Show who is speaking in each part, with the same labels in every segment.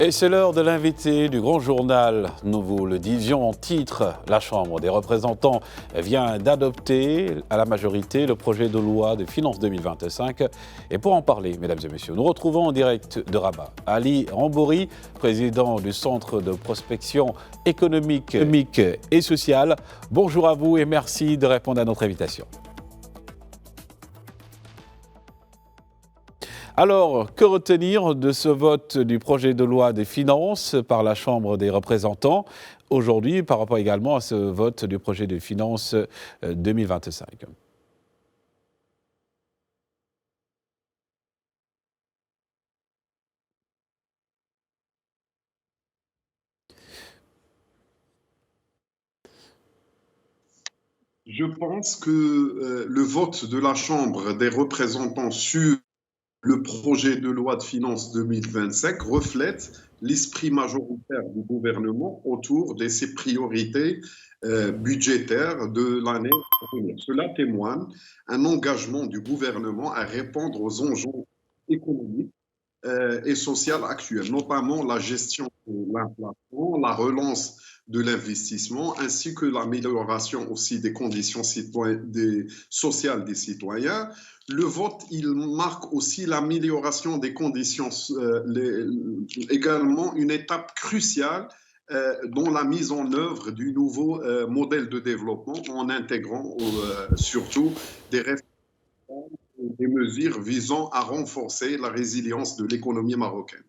Speaker 1: Et c'est l'heure de l'invité du Grand Journal. Nous vous le disions en titre, la Chambre des représentants vient d'adopter à la majorité le projet de loi de finances 2025. Et pour en parler, mesdames et messieurs, nous retrouvons en direct de Rabat Ali Rambouri, président du Centre de prospection économique et sociale. Bonjour à vous et merci de répondre à notre invitation. Alors, que retenir de ce vote du projet de loi des finances par la Chambre des représentants aujourd'hui par rapport également à ce vote du projet de finances 2025 ?
Speaker 2: Je pense que le vote de la Chambre des représentants sur le projet de loi de finances 2025 reflète l'esprit majoritaire du gouvernement autour de ses priorités budgétaires de l'année à venir. Cela témoigne un engagement du gouvernement à répondre aux enjeux économiques et sociales actuelles, notamment la gestion de l'inflation, la relance de l'investissement, ainsi que l'amélioration aussi des conditions sociales des citoyens. Le vote, il marque aussi l'amélioration des conditions, également une étape cruciale dans la mise en œuvre du nouveau modèle de développement en intégrant surtout des réformes, des mesures visant à renforcer la résilience de l'économie marocaine.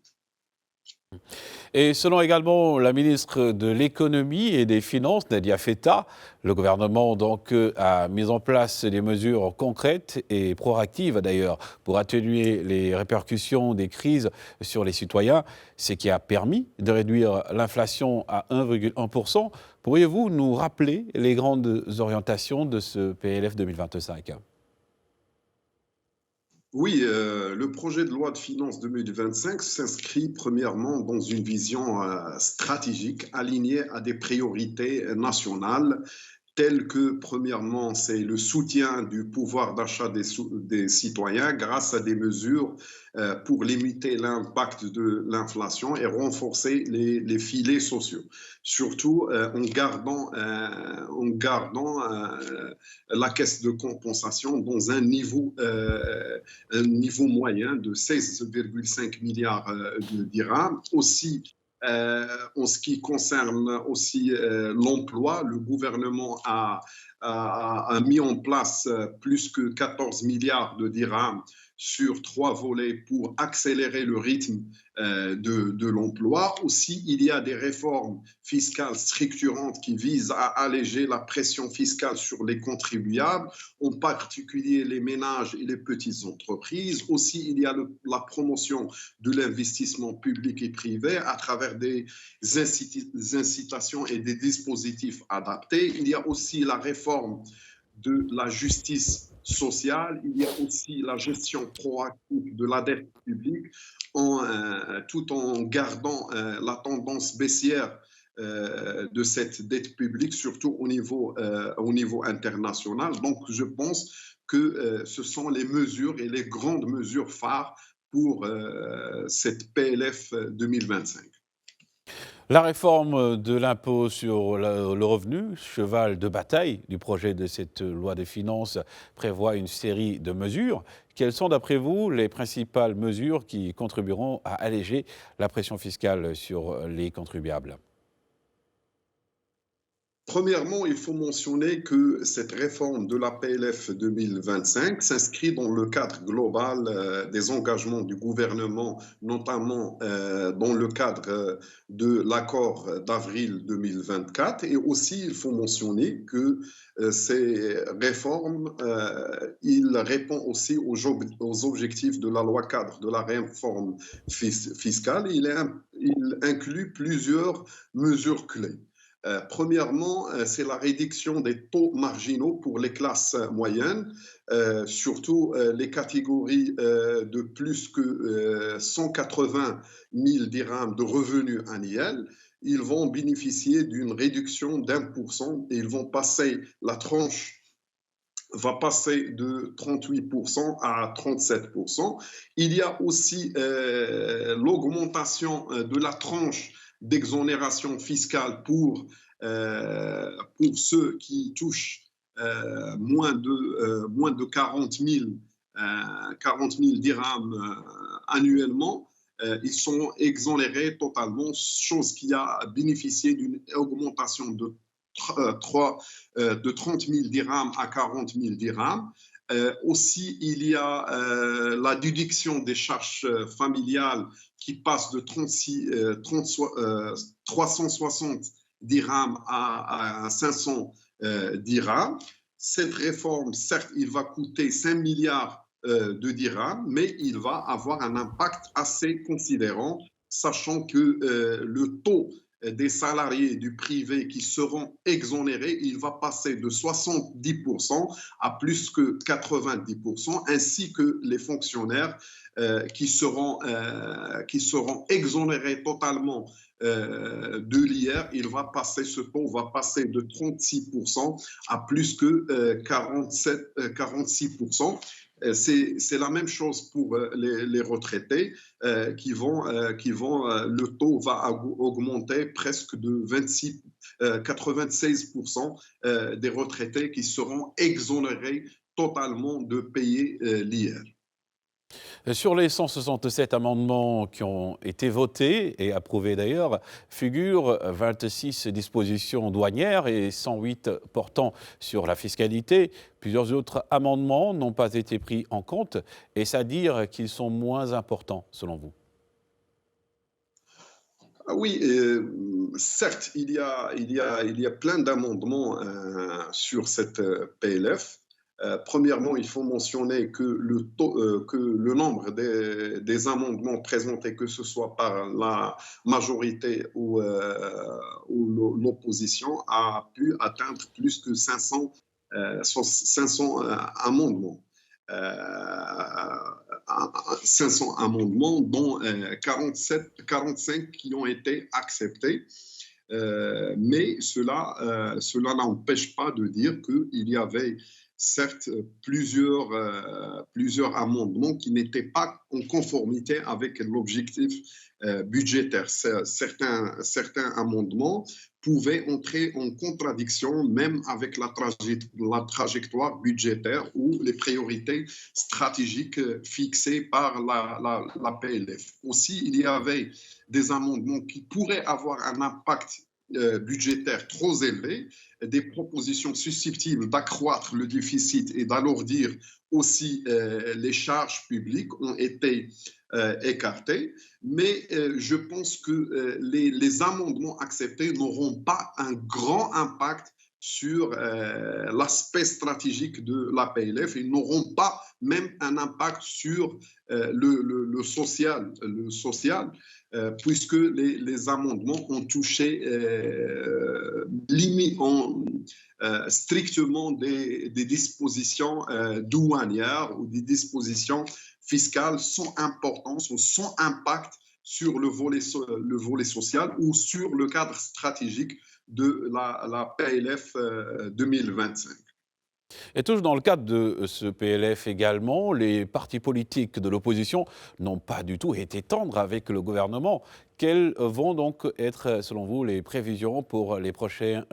Speaker 1: Et selon également la ministre de l'Économie et des Finances, Nadia Feta, le gouvernement donc a mis en place des mesures concrètes et proactives d'ailleurs pour atténuer les répercussions des crises sur les citoyens, ce qui a permis de réduire l'inflation à 1,1%. Pourriez-vous nous rappeler les grandes orientations de ce PLF 2025 ?
Speaker 2: Oui, le projet de loi de finances 2025 s'inscrit premièrement dans une vision stratégique alignée à des priorités nationales telles que, premièrement, c'est le soutien du pouvoir d'achat des citoyens grâce à des mesures pour limiter l'impact de l'inflation et renforcer les filets sociaux, surtout en gardant la caisse de compensation dans un niveau moyen de 16,5 milliards de dirhams. Aussi, en ce qui concerne aussi l'emploi, le gouvernement a mis en place plus que 14 milliards de dirhams sur 3 volets pour accélérer le rythme de l'emploi. Aussi, il y a des réformes fiscales structurantes qui visent à alléger la pression fiscale sur les contribuables, en particulier les ménages et les petites entreprises. Aussi, il y a la promotion de l'investissement public et privé à travers des incitations et des dispositifs adaptés. Il y a aussi la réforme de la justice sociale, il y a aussi la gestion proactive de la dette publique tout en gardant la tendance baissière de cette dette publique, surtout au niveau international. Donc, je pense que ce sont les mesures et les grandes mesures phares pour cette PLF 2025.
Speaker 1: La réforme de l'impôt sur le revenu, cheval de bataille du projet de cette loi des finances, prévoit une série de mesures. Quelles sont, d'après vous, les principales mesures qui contribueront à alléger la pression fiscale sur les contribuables ?
Speaker 2: Premièrement, il faut mentionner que cette réforme de la PLF 2025 s'inscrit dans le cadre global des engagements du gouvernement, notamment dans le cadre de l'accord d'avril 2024. Et aussi, il faut mentionner que ces réformes, il répond aussi aux objectifs de la loi cadre de la réforme fiscale. Il inclut plusieurs mesures clés. Premièrement, c'est la réduction des taux marginaux pour les classes moyennes, surtout les catégories de plus que 180 000 dirhams de revenus annuels. Ils vont bénéficier d'une réduction d'1% et ils vont passer la tranche va passer de 38% à 37%. Il y a aussi l'augmentation de la tranche d'exonération fiscale pour ceux qui touchent moins de 40 000 dirhams annuellement. Ils sont exonérés totalement, chose qui a bénéficié d'une augmentation de 30 000 dirhams à 40 000 dirhams. Aussi, il y a la déduction des charges familiales qui passe de 360 dirhams à 500 dirhams. Cette réforme, certes, il va coûter 5 milliards de dirhams, mais il va avoir un impact assez considérant, sachant que le taux des salariés du privé qui seront exonérés, il va passer de 70% à plus que 90%, ainsi que les fonctionnaires qui seront exonérés totalement de l'IR. Ce taux va passer de 36% à plus que 46%. C'est la même chose pour les retraités le taux va augmenter presque de 96% des retraités qui seront exonérés totalement de payer l'IR.
Speaker 1: Sur les 167 amendements qui ont été votés et approuvés d'ailleurs, figurent 26 dispositions douanières et 108 portant sur la fiscalité. Plusieurs autres amendements n'ont pas été pris en compte. Est-ce à dire qu'ils sont moins importants selon vous?
Speaker 2: Oui, certes, il y a plein d'amendements sur cette PLF. Premièrement, il faut mentionner que le nombre des amendements présentés, que ce soit par la majorité ou l'opposition, a pu atteindre plus que 500 amendements. 500 amendements, dont 45 qui ont été acceptés. Mais cela n'empêche pas de dire qu'il y avait certes plusieurs amendements qui n'étaient pas en conformité avec l'objectif budgétaire. Certains amendements pouvaient entrer en contradiction même avec la trajectoire budgétaire ou les priorités stratégiques fixées par la PLF. Aussi, il y avait des amendements qui pourraient avoir un impact budgétaire trop élevé, des propositions susceptibles d'accroître le déficit et d'alourdir aussi les charges publiques ont été écartées. Mais je pense que les amendements acceptés n'auront pas un grand impact sur l'aspect stratégique de la PLF. Ils n'auront pas même un impact sur le social, puisque les amendements ont touché strictement des dispositions douanières ou des dispositions fiscales sans importance ou sans impact sur le volet social ou sur le cadre stratégique de la PLF 2025.
Speaker 1: Et toujours dans le cadre de ce PLF également, les partis politiques de l'opposition n'ont pas du tout été tendres avec le gouvernement. Quelles vont donc être, selon vous, les prévisions pour les prochains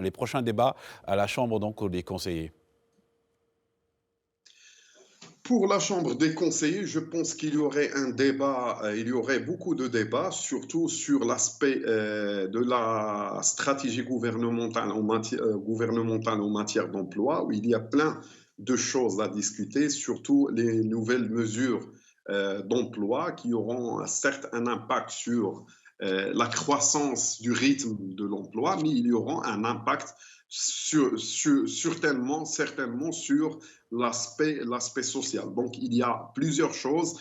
Speaker 1: débats à la Chambre donc, des conseillers?
Speaker 2: Pour la Chambre des conseillers, je pense qu'il y aurait il y aurait beaucoup de débats, surtout sur l'aspect de la stratégie gouvernementale en matière d'emploi, où il y a plein de choses à discuter, surtout les nouvelles mesures d'emploi qui auront certes un impact sur la croissance du rythme de l'emploi, mais il y aura un impact certainement sur l'aspect social. Donc, il y a plusieurs choses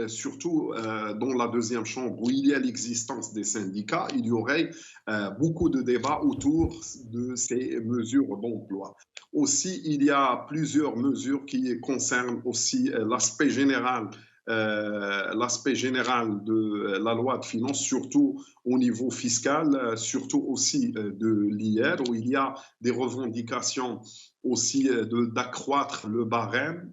Speaker 2: surtout dans la deuxième chambre où il y a l'existence des syndicats, il y aurait beaucoup de débats autour de ces mesures d'emploi. Aussi, il y a plusieurs mesures qui concernent aussi l'aspect général l'aspect général de la loi de finances, surtout au niveau fiscal, surtout aussi de l'IR, où il y a des revendications aussi d'accroître le barème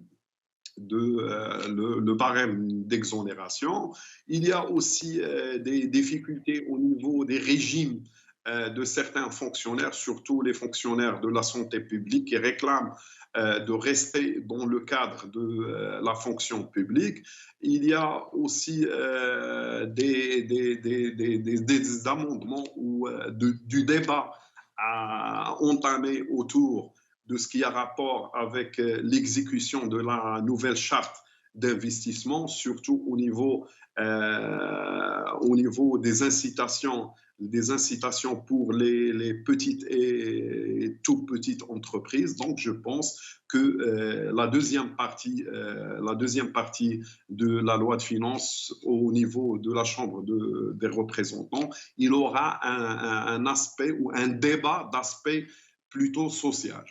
Speaker 2: le barème d'exonération. Il y a aussi des difficultés au niveau des régimes de certains fonctionnaires, surtout les fonctionnaires de la santé publique qui réclament de rester dans le cadre de la fonction publique. Il y a aussi des amendements ou du débat à entamer autour de ce qui a rapport avec l'exécution de la nouvelle charte d'investissement, surtout au niveau des incitations pour les petites et toutes petites entreprises. Donc, je pense que la deuxième partie de la loi de finances au niveau de la Chambre des représentants, il aura un aspect ou un débat d'aspect plutôt social.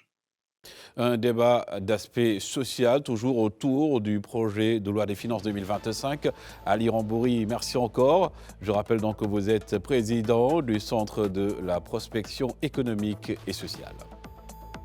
Speaker 1: Un débat d'aspect social, toujours autour du projet de loi des finances 2025. Ali Rambouri, merci encore. Je rappelle donc que vous êtes président du Centre de la prospection économique et sociale.